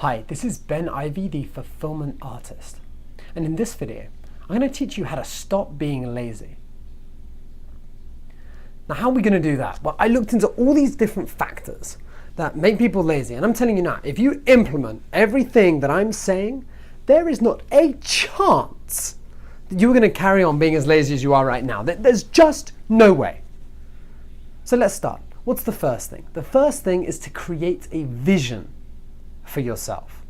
Hi, this is Ivey, the fulfillment artist. And in this video, I'm going to teach you how to stop being lazy. Now, how are we going to do that? Well, I looked into all these different factors that make people lazy. And I'm telling you now, if you implement everything that I'm saying, there is not a chance that you're going to carry on being as lazy as you are right now. There's just no way. So let's start. What's the first thing? The first thing is to create a vision for yourself.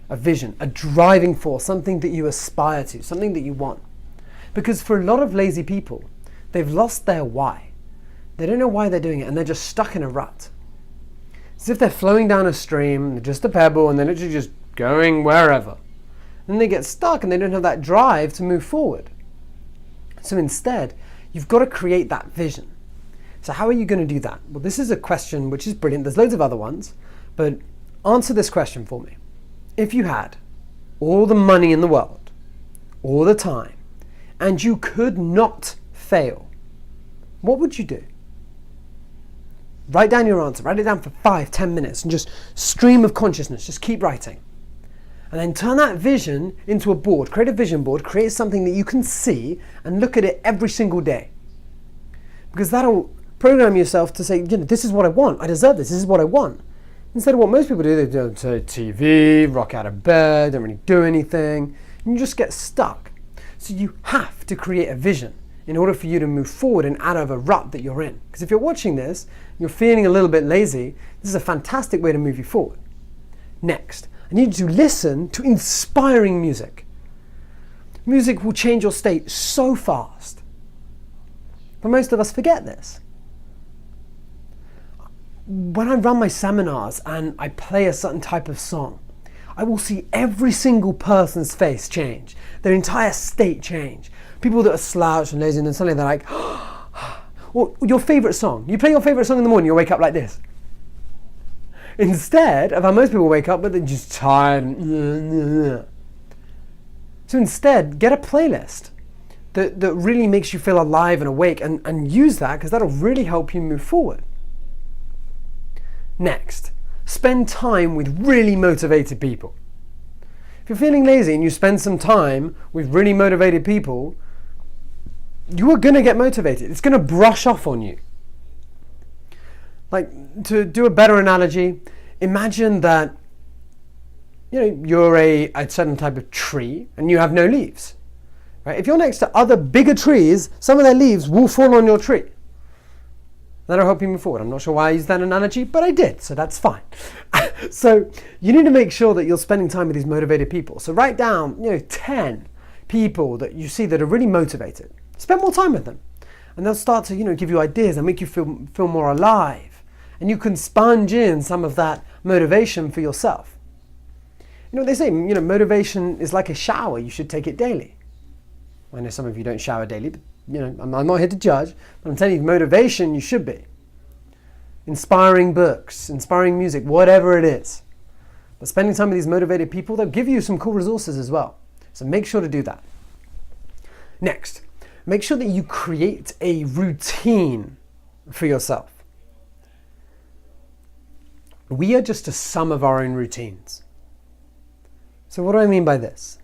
A vision, a driving force, something that you aspire to, something that you want. Because for a lot of lazy people, they've lost their why. They don't know why they're doing it and they're just stuck in a rut. It's as if they're flowing down a stream, they're just a pebble and they're literally just going wherever. Then they get stuck and they don't have that drive to move forward. So instead, you've got to create that vision. So how are you going to do that? Well, this is a question which is brilliant. There's loads of other ones, but answer this question for me. If you had all the money in the world, all the time, and you could not fail, what would you do? Write down your answer. Write it down for 5-10 minutes and just stream of consciousness. Just keep writing. And then turn that vision into a board. Create a vision board. Create something that you can see and look at it every single day. Because that'll program yourself to say, this is what I want. I deserve this. This is what I want. Instead of what most people do, they do TV, rock out of bed, don't really do anything, and you just get stuck. So you have to create a vision in order for you to move forward and out of a rut that you're in. Because if you're watching this, you're feeling a little bit lazy, this is a fantastic way to move you forward. Next, I need you to listen to inspiring music. Music will change your state so fast. But most of us forget this. When I run my seminars and I play a certain type of song, I will see every single person's face change, their entire state change. People that are slouched and lazy, and then suddenly they're like, or your favorite song. You play your favorite song in the morning, you wake up like this. Instead of how most people wake up, but they're just tired. So instead, get a playlist that really makes you feel alive and awake, and use that, because that'll really help you move forward. Next, spend time with really motivated people. If you're feeling lazy and you spend some time with really motivated people, you are going to get motivated. It's going to brush off on you. Like, to do a better analogy, imagine that you're a certain type of tree and you have no leaves. Right? If you're next to other bigger trees, some of their leaves will fall on your tree. That'll help you move forward. I'm not sure why I used that analogy, but I did, so that's fine. So you need to make sure that you're spending time with these motivated people. So write down 10 people that you see that are really motivated. Spend more time with them. And they'll start to give you ideas and make you feel more alive. And you can sponge in some of that motivation for yourself. They say, motivation is like a shower. You should take it daily. I know some of you don't shower daily, but I'm not here to judge, but I'm telling you, motivation, you should be. Inspiring books, inspiring music, whatever it is. But spending time with these motivated people, they'll give you some cool resources as well. So make sure to do that. Next, make sure that you create a routine for yourself. We are just a sum of our own routines. So what do I mean by this?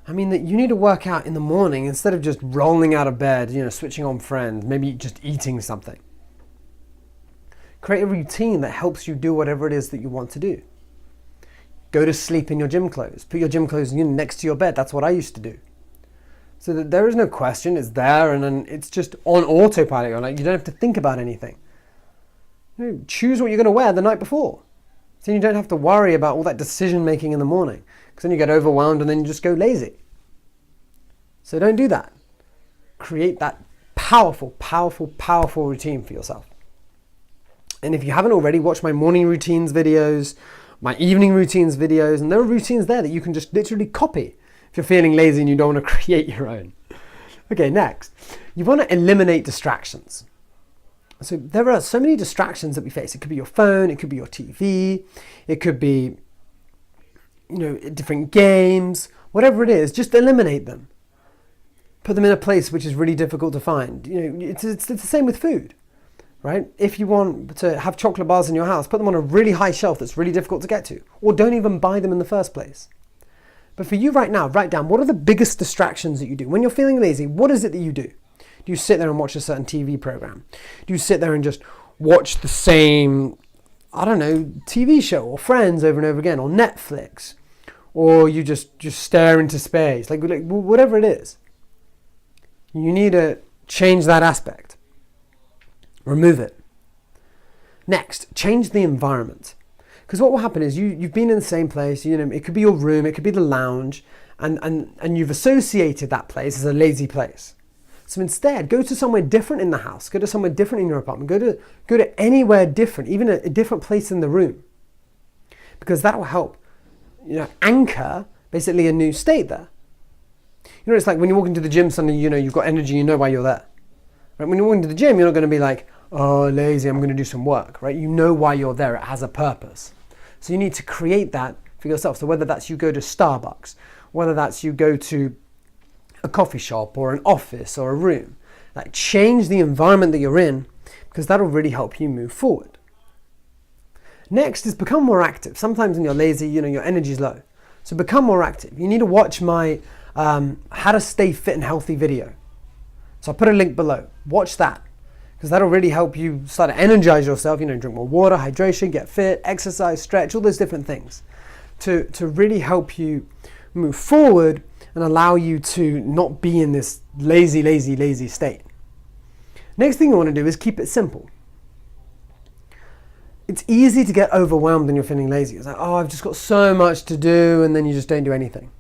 I mean that you need to work out in the morning instead of just rolling out of bed, switching on Friends, maybe just eating something. Create a routine that helps you do whatever it is that you want to do. Go to sleep in your gym clothes. Put your gym clothes next to your bed. That's what I used to do. So that there is no question, it's there and then it's just on autopilot. You don't have to think about anything. Choose what you're going to wear the night before. So you don't have to worry about all that decision making in the morning. Because then you get overwhelmed and then you just go lazy. So don't do that. Create that powerful, powerful, powerful routine for yourself. And if you haven't already, watch my morning routines videos, my evening routines videos, and there are routines there that you can just literally copy if you're feeling lazy and you don't want to create your own. Okay, next. You want to eliminate distractions. So there are so many distractions that we face. It could be your phone, it could be your TV, it could be different games, whatever it is, just eliminate them. Put them in a place which is really difficult to find. It's the same with food. right? If you want to have chocolate bars in your house, put them on a really high shelf that's really difficult to get to, or don't even buy them in the first place. But for you right now, write down, what are the biggest distractions that you do? When you're feeling lazy, what is it that you do? Do you sit there and watch a certain TV program? Do you sit there and just watch the same, I don't know, TV show or Friends over and over again, or Netflix? Or you just stare into space, like whatever it is. You need to change that aspect. Remove it. Next, change the environment. Because what will happen is you've been in the same place, it could be your room, it could be the lounge, and you've associated that place as a lazy place. So instead, go to somewhere different in the house, go to somewhere different in your apartment, go to anywhere different, even a different place in the room. Because that will help, anchor basically a new state there. It's like when you walk into the gym, suddenly you've got energy, you know why you're there. Right? When you're walking to the gym, you're not going to be like, oh, lazy, I'm going to do some work, right? You know why you're there, it has a purpose. So you need to create that for yourself. So whether that's you go to Starbucks, whether that's you go to a coffee shop or an office or a room, like change the environment that you're in, because that'll really help you move forward. Next is become more active. Sometimes when you're lazy, your energy's low. So become more active. You need to watch my how to stay fit and healthy video. So I'll put a link below. Watch that, because that'll really help you start to energize yourself. Drink more water, hydration, get fit, exercise, stretch, all those different things to really help you move forward and allow you to not be in this lazy state. Next thing you want to do is keep it simple. It's easy to get overwhelmed when you're feeling lazy. It's like, oh, I've just got so much to do, and then you just don't do anything.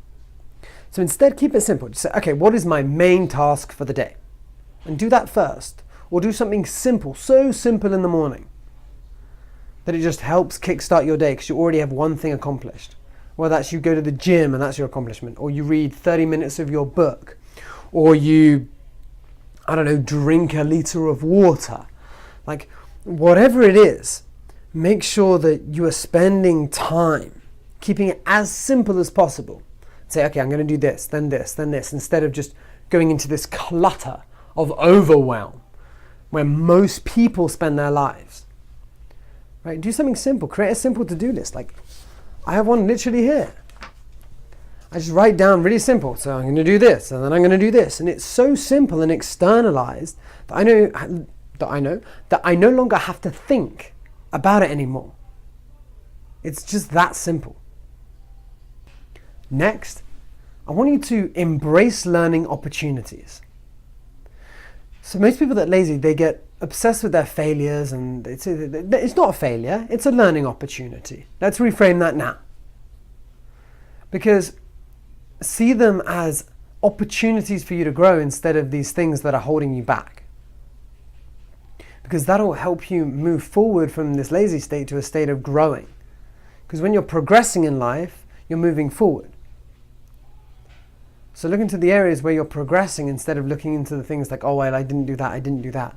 So instead, keep it simple. Just say, okay, what is my main task for the day? And do that first. Or do something simple, so simple in the morning, that it just helps kickstart your day because you already have one thing accomplished. Whether that's you go to the gym and that's your accomplishment, or you read 30 minutes of your book, or you, drink a liter of water. Like, whatever it is, make sure that you are spending time keeping it as simple as possible. Say, okay, I'm going to do this, then this, then this, instead of just going into this clutter of overwhelm where most people spend their lives. Right? Do something simple. Create a simple to-do list. Like, I have one literally here. I just write down really simple. So I'm going to do this, and then I'm going to do this. And it's so simple and externalized that I no longer have to think about it anymore. It's just that simple. Next, I want you to embrace learning opportunities. So most people that are lazy, they get obsessed with their failures, and it's not a failure, it's a learning opportunity. Let's reframe that now. Because see them as opportunities for you to grow instead of these things that are holding you back. Because that'll help you move forward from this lazy state to a state of growing. Because when you're progressing in life, you're moving forward. So look into the areas where you're progressing instead of looking into the things like, oh, well, I didn't do that.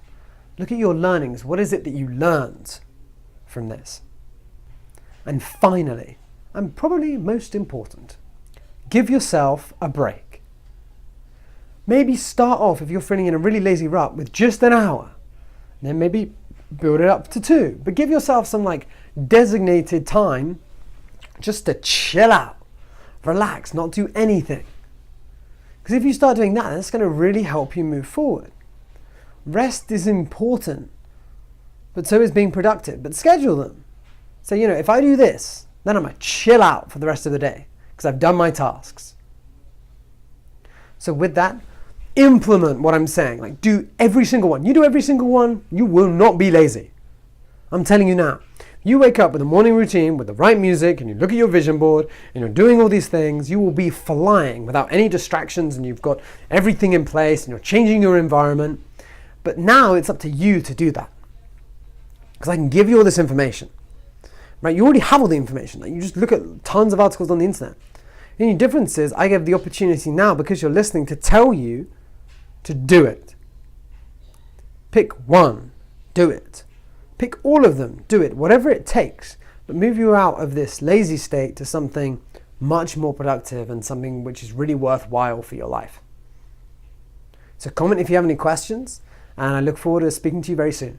Look at your learnings. What is it that you learned from this? And finally, and probably most important, give yourself a break. Maybe start off, if you're feeling in a really lazy rut, with just an hour. Then maybe build it up to 2. But give yourself some designated time just to chill out, relax, not do anything. Because if you start doing that, that's going to really help you move forward. Rest is important, but so is being productive. But schedule them. So, if I do this, then I'm going to chill out for the rest of the day because I've done my tasks. So with that, implement what I'm saying. Do every single one. You do every single one, you will not be lazy. I'm telling you now. You wake up with a morning routine with the right music, and you look at your vision board and you're doing all these things, you will be flying without any distractions, and you've got everything in place and you're changing your environment. But now it's up to you to do that. Because I can give you all this information. Right? You already have all the information. You just look at tons of articles on the internet. The only difference is I have the opportunity now, because you're listening, to tell you to do it. Pick one, do it. Pick all of them, do it, whatever it takes, but move you out of this lazy state to something much more productive and something which is really worthwhile for your life. So comment if you have any questions, and I look forward to speaking to you very soon.